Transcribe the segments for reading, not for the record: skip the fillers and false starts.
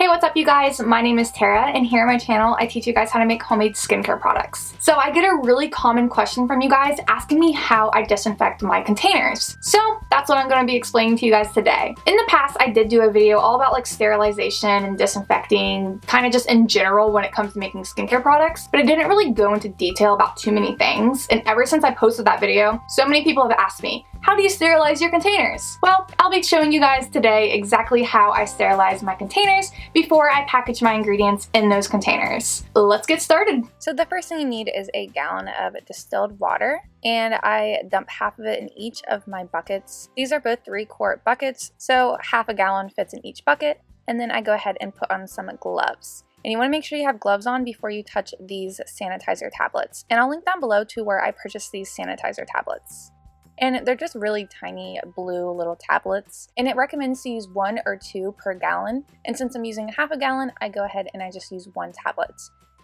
Hey, what's up you guys? My name is Tara, and here on my channel I teach you guys how to make homemade skincare products. So I get a really common question from you guys asking me how I disinfect my containers. So that's what I'm going to be explaining to you guys today. In the past I did do a video all about like sterilization and disinfecting, kind of just in general when it comes to making skincare products, but I didn't really go into detail about too many things. And ever since I posted that video, so many people have asked me, how do you sterilize your containers? Well, I'll be showing you guys today exactly how I sterilize my containers before I package my ingredients in those containers. Let's get started. So the first thing you need is a gallon of distilled water, and I dump half of it in each of my buckets. These are both 3-quart buckets, so half a gallon fits in each bucket, and then I go ahead and put on some gloves. And you want to make sure you have gloves on before you touch these sanitizer tablets. And I'll link down below to where I purchased these sanitizer tablets. And they're just really tiny blue little tablets, and it recommends to use 1 or 2 per gallon. And since I'm using half a gallon, I go ahead and I just use 1 tablet.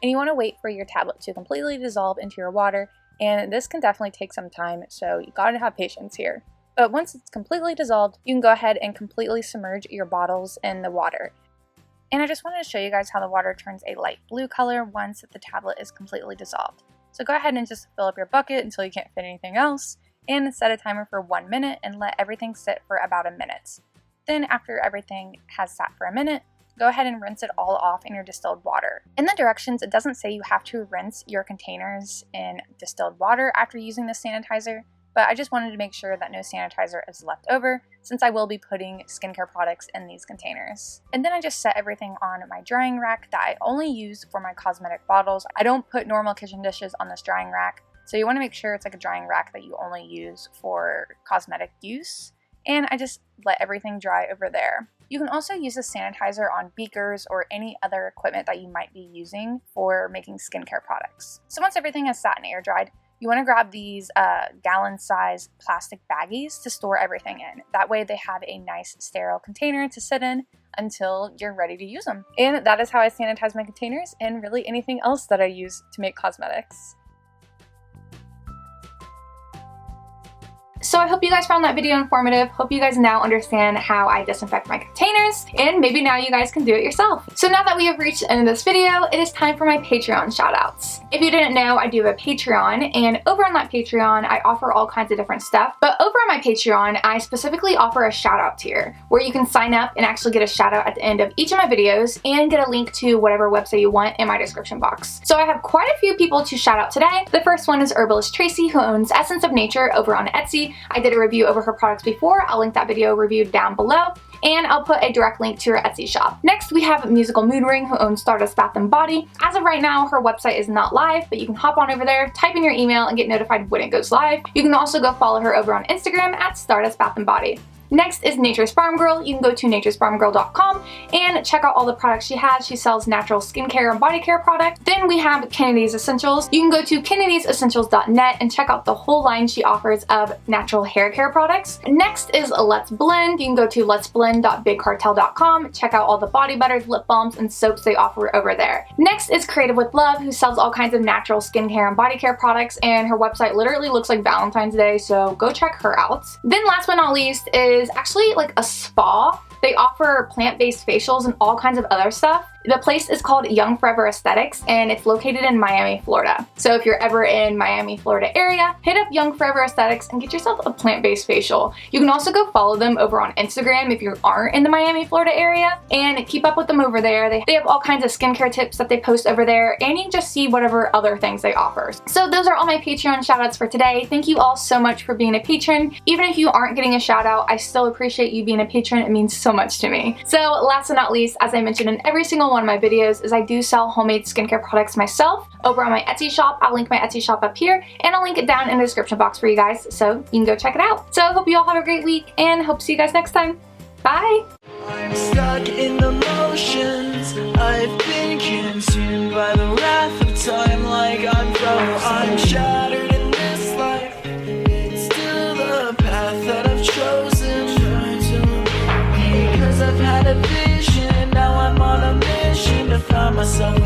And you want to wait for your tablet to completely dissolve into your water, and this can definitely take some time, so you gotta have patience here. But once it's completely dissolved, you can go ahead and completely submerge your bottles in the water. And I just wanted to show you guys how the water turns a light blue color once the tablet is completely dissolved. So go ahead and just fill up your bucket until you can't fit anything else, and set a timer for 1 minute and let everything sit for about a minute. Then after everything has sat for a minute, go ahead and rinse it all off in your distilled water. In the directions, it doesn't say you have to rinse your containers in distilled water after using the sanitizer, but I just wanted to make sure that no sanitizer is left over since I will be putting skincare products in these containers. And then I just set everything on my drying rack that I only use for my cosmetic bottles. I don't put normal kitchen dishes on this drying rack. So you want to make sure it's like a drying rack that you only use for cosmetic use. And I just let everything dry over there. You can also use a sanitizer on beakers or any other equipment that you might be using for making skincare products. So once everything has sat and air dried, you want to grab these gallon-size plastic baggies to store everything in. That way they have a nice sterile container to sit in until you're ready to use them. And that is how I sanitize my containers and really anything else that I use to make cosmetics. So I hope you guys found that video informative. Hope you guys now understand how I disinfect my containers, and maybe now you guys can do it yourself. So now that we have reached the end of this video, it is time for my Patreon shoutouts. If you didn't know, I do have a Patreon, and over on that Patreon, I offer all kinds of different stuff. But over on my Patreon, I specifically offer a shoutout tier, where you can sign up and actually get a shoutout at the end of each of my videos, and get a link to whatever website you want in my description box. So I have quite a few people to shout out today. The first one is Herbalist Tracy, who owns Essence of Nature over on Etsy. I did a review over her products before. I'll link that video review down below, and I'll put a direct link to her Etsy shop. Next, we have Musical Mood Ring, who owns Stardust Bath & Body. As of right now, her website is not live, but you can hop on over there, type in your email, and get notified when it goes live. You can also go follow her over on Instagram at Stardust Bath & Body. Next is Nature's Farm Girl. You can go to naturesfarmgirl.com and check out all the products she has. She sells natural skincare and body care products. Then we have Kennedy's Essentials. You can go to kennedysessentials.net and check out the whole line she offers of natural hair care products. Next is Let's Blend. You can go to letsblend.bigcartel.com. Check out all the body butters, lip balms, and soaps they offer over there. Next is Creative with Love, who sells all kinds of natural skincare and body care products, and her website literally looks like Valentine's Day, so go check her out. Then last but not least is actually like a spa. They offer plant-based facials and all kinds of other stuff. The place is called Young Forever Aesthetics, and it's located in Miami, Florida. So if you're ever in Miami, Florida area, hit up Young Forever Aesthetics and get yourself a plant-based facial. You can also go follow them over on Instagram if you aren't in the Miami, Florida area, and keep up with them over there. They have all kinds of skincare tips that they post over there, and you can just see whatever other things they offer. So those are all my Patreon shoutouts for today. Thank you all so much for being a patron. Even if you aren't getting a shout out, I still appreciate you being a patron. It means so much to me. So last but not least, as I mentioned in every single one of my videos, is I do sell homemade skincare products myself over on my Etsy shop. I'll link my Etsy shop up here, and I'll link it down in the description box for you guys, so you can go check it out. So I hope you all have a great week, and hope to see you guys next time. Bye! I'm stuck in the motions. I've been consumed by the wrath of time, like I'm shattered in this life. It's still the path that I've chosen, because I've had a vision. Now I'm on a mission to find myself.